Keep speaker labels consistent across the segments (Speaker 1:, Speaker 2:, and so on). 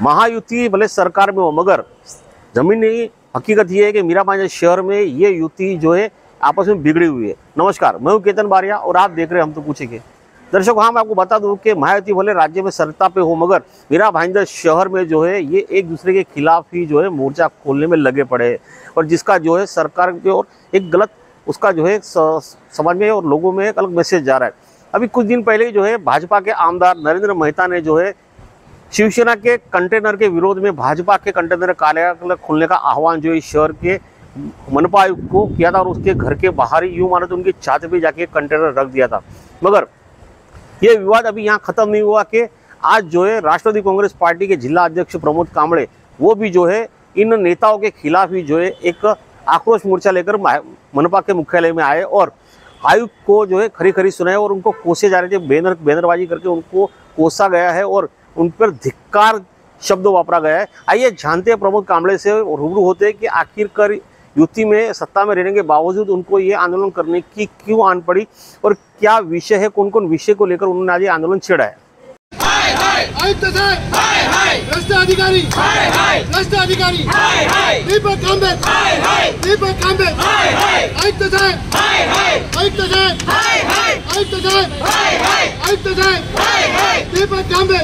Speaker 1: महायुति भले सरकार में हो, मगर जमीनी हकीकत ये है कि मीरा भाईंदर शहर में ये युति जो है आपस में बिगड़ी हुई है। नमस्कार, मैं हूं केतन बारिया और आप देख रहे हैं हम तो पूछेंगे। दर्शकों, हाँ, मैं आपको बता दूं कि महायुति भले राज्य में सत्ता पे हो, मगर मीरा भाईंदर शहर में जो है ये एक दूसरे के खिलाफ ही जो है मोर्चा खोलने में लगे पड़े हैं, और जिसका जो है सरकार के और एक गलत उसका जो है समाज में और लोगों में एक अलग मैसेज जा रहा है। अभी कुछ दिन पहले जो है भाजपा के आमदार नरेंद्र मेहता ने जो है शिवसेना के कंटेनर के विरोध में भाजपा के कंटेनर कार्यालय खोलने का आह्वान जो है शहर के मनपा आयुक्त को किया था, और उसके घर के बाहर ही यूं मानो तो उनकी छत पे जाके कंटेनर रख दिया था। मगर ये विवाद अभी यहाँ खत्म नहीं हुआ कि आज जो है राष्ट्रवादी कांग्रेस पार्टी के जिला अध्यक्ष प्रमोद कामड़े वो भी जो है इन नेताओं के खिलाफ ही जो है एक आक्रोश मोर्चा लेकर मनपा के मुख्यालय में आए और आयुक्त को जो है खरी खरी सुनाए और उनको कोसे जा रहे थे। बैनरबाजी करके उनको कोसा गया है और उन पर धिक्कार शब्द वापरा गया है। आइए जानते हैं प्रमोद कामड़े से, रूबरू होते हैं कि आखिरकार युति में सत्ता में रहने के बावजूद उनको ये आंदोलन करने की क्यों आन पड़ी और क्या विषय है, कौन कौन विषय को लेकर उन्होंने आज ये आंदोलन छेड़ा है।
Speaker 2: भ्रष्टाधिकारी भ्रष्टाधिकारी दीपक कांबे दीपक कांबे आयुक्त साहब आयुक्त साहब आयुक्त साहब आयुक्त साहब दीपक कांबे।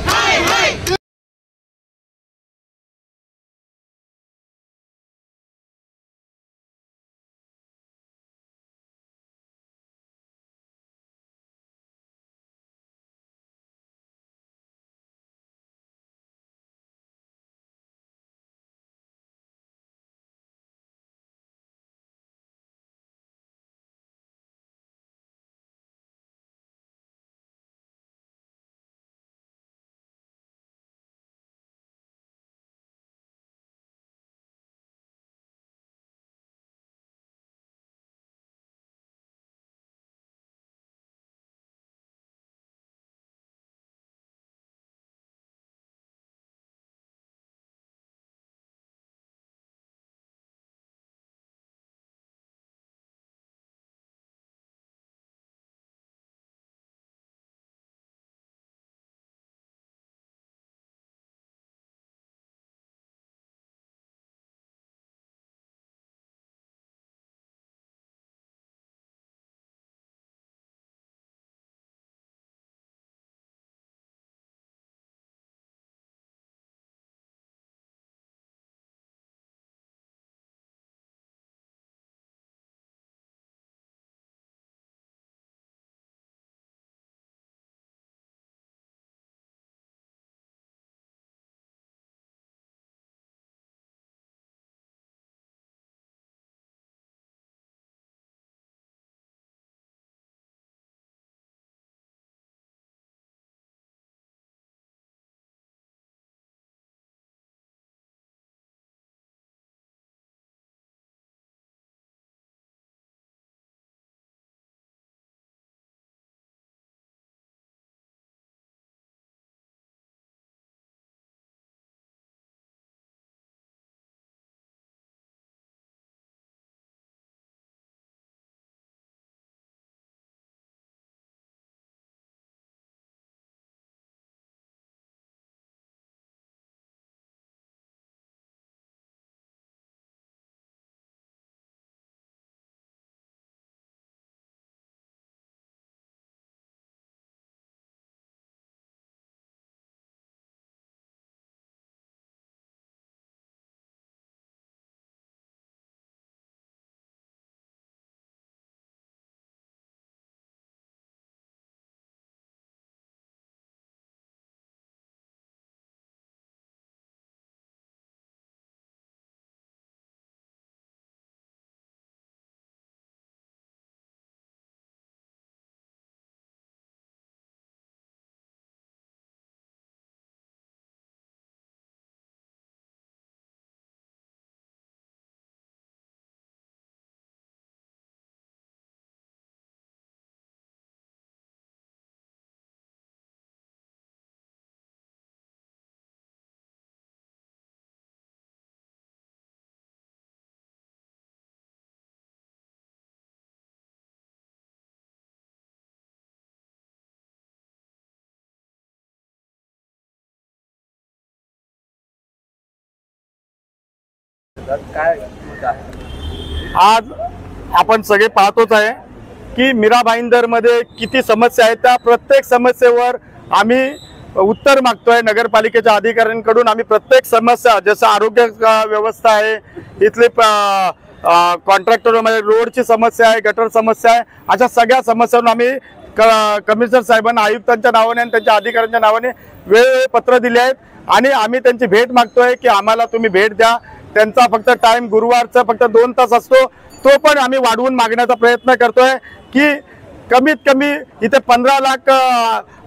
Speaker 3: आज आपण सगळे पाहतोच आहे की मीरा भाईंदरमध्ये किती समस्या आहेत. त्या प्रत्येक समस्येवर आम्ही उत्तर मागतोय नगरपालिकेच्या अधिकाऱ्यांकडून. आम्ही प्रत्येक समस्या जसं आरोग्य व्यवस्था आहे, इथले कॉन्ट्रॅक्टरमध्ये रोडची समस्या आहे, गटर समस्या आहे, अशा सगळ्या समस्यांवर आम्ही कमिशनर साहेबांना आयुक्तांच्या नावाने आणि त्यांच्या अधिकाऱ्यांच्या नावाने वेळोवेळी पत्र दिले आहेत आणि आम्ही त्यांची भेट मागतोय की आम्हाला तुम्ही भेट द्या. त्यांचा फक्त टाइम गुरुवारचा फक्त 2 तास असतो, तो पण आम्ही वाढवून मागण्याचा प्रयत्न करतोय की कमीत कमी इथे 15 लाख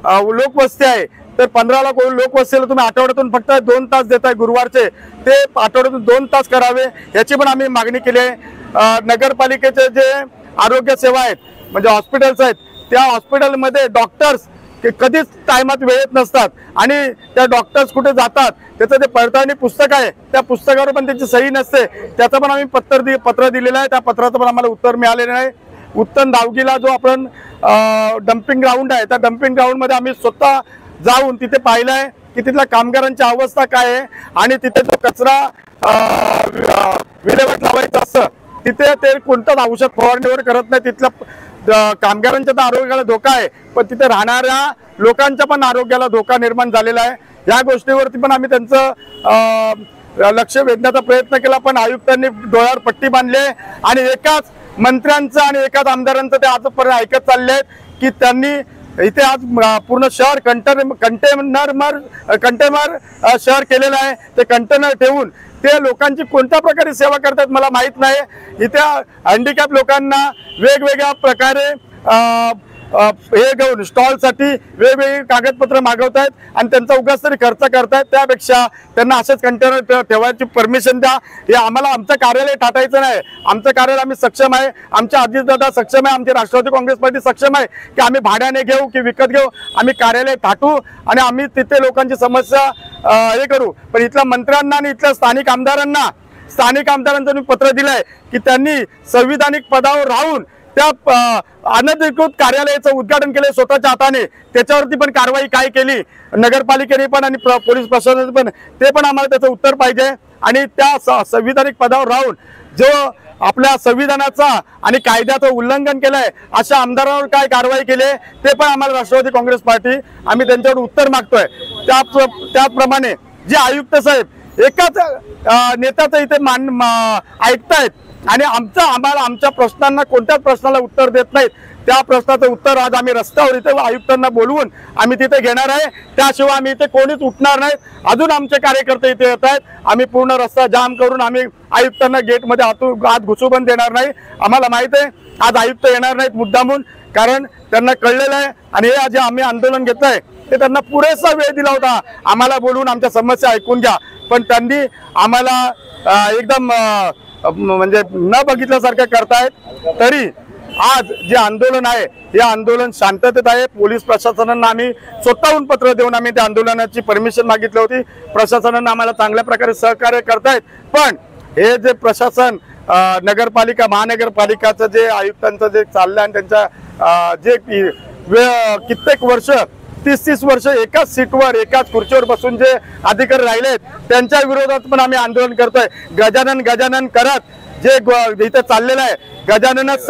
Speaker 3: लोकवस्ती आहे. तर 15 लाख लोकवस्तीला तुम्ही आठवड्यातून फक्त 2 तास देताय गुरुवारचे, ते आठवड्यातून 2 तास करावे याची पण आम्ही मागणी केली आहे. नगरपालिकेचे जे आरोग्य सेवा आहेत म्हणजे हॉस्पिटल्स आहेत, त्या हॉस्पिटलमध्ये डॉक्टर्स कधीच टायमात वेळेत नसतात आणि त्या डॉक्टर्स कुठे जातात त्याचं जे पडताळणी पुस्तक आहे त्या पुस्तकावर पण त्यांची सही नसते. त्याचं पण आम्ही पत्र दिलेलं आहे. त्या पत्राचं पण आम्हाला उत्तर मिळालेलं नाही. उत्तम दावगीला जो आपण डम्पिंग ग्राउंड आहे त्या डम्पिंग ग्राउंडमध्ये आम्ही स्वतः जाऊन तिथे पाहिलं आहे की तिथल्या कामगारांची अवस्था काय आहे आणि तिथे जो कचरा विल्हेवाट लावायचं असतं तिथे ते कोणतंच औषध फवारणीवर करत नाही. तिथल्या कामगारांच्या तर आरोग्याला धोका आहे, पण तिथे राहणाऱ्या लोकांच्या पण आरोग्याला धोका निर्माण झालेला आहे. या गोष्टीवरती पण आम्ही त्यांचं लक्ष वेधण्याचा प्रयत्न केला, पण आयुक्तांनी डोळ्यावर पट्टी बांधली आणि एकाच मंत्र्यांचं आणि एकाच आमदारांचं ते आजपर्यंत ऐकत चालले आहेत की त्यांनी इथे आज पूर्ण शहर कंटेनर शहर केलेलं आहे. ते कंटेनर ठेवून ते लोकांची कोणत्या प्रकारे सेवा करतात मला माहित नाही. इथे हँडिकॅप लोकांना वेगवेगळ्या प्रकारे हे घेऊन स्टॉलसाठी वेगवेगळी कागदपत्र मागवत आहेत आणि त्यांचा उगाच तरी खर्च करतायत. त्यापेक्षा त्यांना असेच कंटेनर ठेवायची परमिशन द्या. हे आम्हाला आमचं कार्यालय टाटायचं नाही. आमचं कार्यालय आम्ही सक्षम आहे, आमचे अजितदादा सक्षम आहे, आमची राष्ट्रवादी काँग्रेस पार्टी सक्षम आहे की आम्ही भाड्याने घेऊ की विकत घेऊ, आम्ही कार्यालय टाटू आणि आम्ही तिथे लोकांची समस्या हे करू. पण इथल्या मंत्र्यांना आणि इथल्या स्थानिक आमदारांचं मी पत्र दिलंय की त्यांनी संविधानिक पदावर राहून त्या अनधिकृत कार्यालयाचं उद्घाटन केले स्वतःच्या हाताने. त्याच्यावरती पण कारवाई काय केली नगरपालिकेने पण आणि पोलीस प्रशासनाने पण, ते पण आम्हाला त्याचं उत्तर पाहिजे. आणि त्या संविधानिक पदावर राहून जो आपल्या संविधानाचा आणि कायद्याचं उल्लंघन केलंय अशा आमदारांवर काय कारवाई केली ते पण आम्हाला राष्ट्रवादी काँग्रेस पार्टी आम्ही त्यांच्यावर उत्तर मागतोय. त्याचप्रमाणे जे आयुक्त साहेब एकाच नेत्याचं इथे ऐकतायत आणि आम्हाला आमच्या प्रश्नांना कोणत्याच प्रश्नाला उत्तर देत नाहीत. त्या प्रश्नाचं उत्तर आज आम्ही रस्त्यावर इथे आयुक्तांना बोलवून आम्ही तिथे घेणार आहे. त्याशिवाय आम्ही इथे कोणीच उठणार नाहीत. अजून आमचे कार्यकर्ते इथे येत आहेत. आम्ही पूर्ण रस्ता जाम करून आम्ही आयुक्तांना गेटमध्ये आत घुसू पण देणार नाही. आम्हाला माहित आहे आज आयुक्त येणार नाहीत मुद्दामून, कारण त्यांना कळलेलं आहे आणि हे जे आम्ही आंदोलन घेतलंय ते त्यांना पुरेसा वेळ दिला होता आम्हाला बोलवून आमच्या समस्या ऐकून घ्या, पण त्यांनी आम्हाला एकदम म्हणजे न बघितल्यासारखं करतायत. तरी आज जे आंदोलन आहे हे आंदोलन शांततेत आहे. पोलीस प्रशासनानं आम्ही स्वतःहून पत्र देऊन आम्ही त्या आंदोलनाची परमिशन मागितली होती. प्रशासनानं आम्हाला चांगल्या प्रकारे सहकार्य करतायत. पण हे जे प्रशासन नगरपालिका महानगरपालिकाचं जे आयुक्तांचं जे चाललंय आणि त्यांच्या जे कित्येक वर्ष 30 वर्ष एकाच सीटवर एकाच खुर्चीवर बसून जे अधिकारी राहिलेत त्यांच्या विरोधात पण आम्ही आंदोलन करतोय. गजानन करत जे इथे चाललेलं आहे गजाननच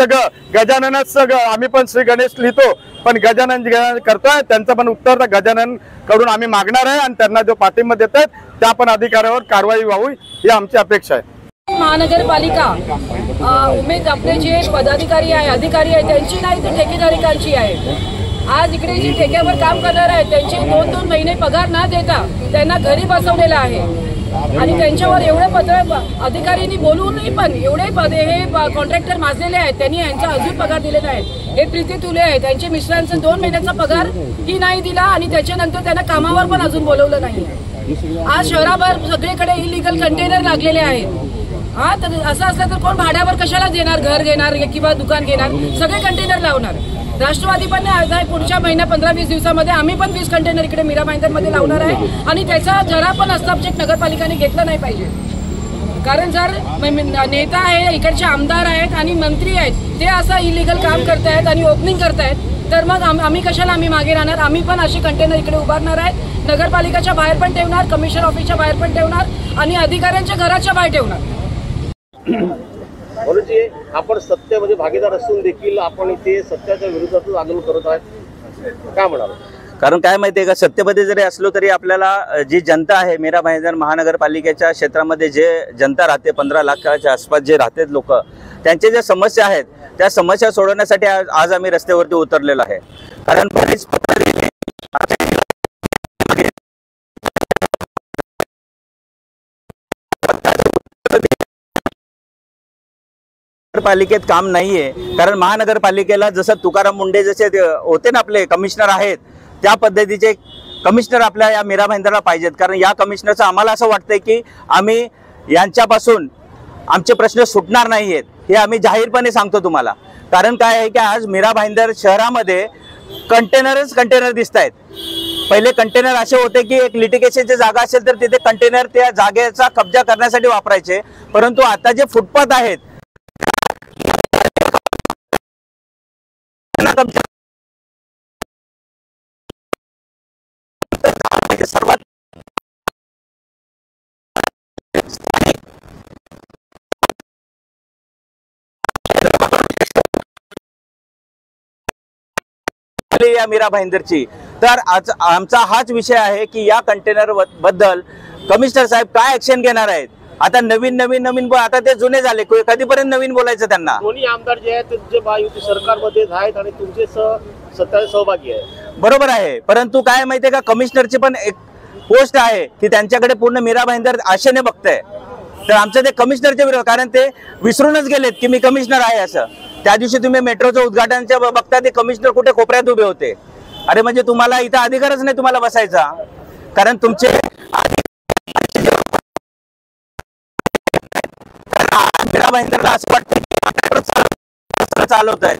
Speaker 3: सगळं आम्ही पण श्री गणेश लिहितो, पण गजानन करतोय त्यांचं पण उत्तर गजानन कडून आम्ही मागणार आहे आणि त्यांना जो पाठिंबा देत आहेत त्या पण अधिकाऱ्यावर कारवाई व्हावी ही आमची अपेक्षा आहे.
Speaker 4: महानगरपालिका उमेद आपले जे पदाधिकारी आहे अधिकारी आहे त्यांची नाही तर ठेकेदारिकांची आहे. आज इकडे जे ठेक्यावर काम करणार आहेत त्यांचे 2-2 महिने पगार न देता त्यांना घरी बसवलेला आहे आणि त्यांच्यावर एवढे पत्र अधिकाऱ्यांनी बोलूनही पण एवढे पदे हे कॉन्ट्रॅक्टर माजलेले आहेत. त्यांनी यांचा अजून पगार दिलेला आहे. हे प्रीती तुले आहे त्यांच्या मिस्टरांचा 2 महिन्याचा पगार ही नाही दिला आणि त्याच्यानंतर त्यांना कामावर पण अजून बोलवलं नाही. आज शहराभर सगळीकडे इलिगल कंटेनर लागलेले आहेत. हा तर असं असलं तर कोण भाड्यावर कशाला देणार, घर घेणार किंवा दुकान घेणार, सगळे कंटेनर लावणार. राष्ट्रवादी पण पुढच्या महिन्या 15-20 दिवसामध्ये आम्ही पण 20 कंटेनर इकडे मीरा भाईंदरमध्ये लावणार आहे आणि त्याचा जरा पण हस्तक्षेप नगरपालिकेने घेतला नाही पाहिजे. कारण जर नेता आहे इकडचे आमदार आहेत आणि मंत्री आहेत ते असं इलिगल काम करतायत आणि ओपनिंग करतायत तर मग आम्ही कशाला आम्ही मागे राहणार. आम्ही पण असे कंटेनर इकडे उभारणार आहेत. नगरपालिकेच्या बाहेर पण ठेवणार, कमिशनर ऑफिसच्या बाहेर पण ठेवणार आणि अधिकाऱ्यांच्या घराच्या बाहेर ठेवणार.
Speaker 1: म्हणून आपण सत्तेमध्ये भागीदार असून देखील आपण इथे सत्याच्या विरोधातच आंदोलन करत आहे, काय म्हणाल?
Speaker 5: कारण काय माहितीये का, सत्तेमध्ये जरी असलो तरी आपल्याला जी जनता आहे, मीरा भाईंदर महानगरपालिकेच्या क्षेत्रामध्ये जे जनता राहते, 15 लाखाच्या आसपास जे राहतात लोक, त्यांच्या ज्या समस्या आहेत त्या समस्या सोडवण्यासाठी आज आम्ही रस्त्यावरती उतरलेलो आहे. कारण बरीच पालिकेत काम नाहीये. कारण महानगरपालिकेला जसं तुकाराम मुंडे जसे होते ना आपले कमिशनर आहेत, त्या पद्धतीचे कमिशनर आपल्या या मीरा भाईंदरला पाहिजेत. कारण या कमिशनरचं आम्हाला असं वाटतंय की आम्ही यांच्यापासून आमचे प्रश्न सुटणार नाहीयेत, हे आम्ही जाहीरपणे सांगतो तुम्हाला. कारण काय आहे की आज मीरा भाईंदर शहरामध्ये कंटेनर दिसत आहेत. पहिले कंटेनर असे होते की एक लिटिगेशनची जागा असेल तर तिथे कंटेनर त्या जागेचा कब्जा करण्यासाठी वापरायचे, परंतु आता जे फुटपाथ आहेत सर्वात या मीरा भाईंदरची. तर आज आमचा हाच विषय आहे की या कंटेनर बद्दल कमिशनर साहेब काय ऍक्शन घेणार आहेत. आता नवीन आता ते जुने झाले, कधीपर्यंत नवीन बोलायचं त्यांना.
Speaker 1: दोन्ही आमदार जे आहेत ते महायुती सरकारमध्ये आहेत आणि तुमचे सत्ता सहभागी आहे,
Speaker 5: बरोबर आहे. परंतु काय माहितीये का, कमिशनरची पण एक पोस्ट आहे की त्यांच्याकडे पूर्ण मीरा भाईंदर आशेने बघताय. तर आमचं ते कमिशनरच्या विरोध, कारण ते विसरूनच गेलेत की मी कमिशनर आहे असं. त्या दिवशी तुम्ही मेट्रोचं उद्घाटनच्या बघता ते कमिशनर कुठे कोपऱ्यात उभे होते. अरे म्हणजे तुम्हाला इथं अधिकारच नाही तुम्हाला बसायचा, कारण तुमचे मीरा भाईंदरला असं वाटतं की चालवत आहे.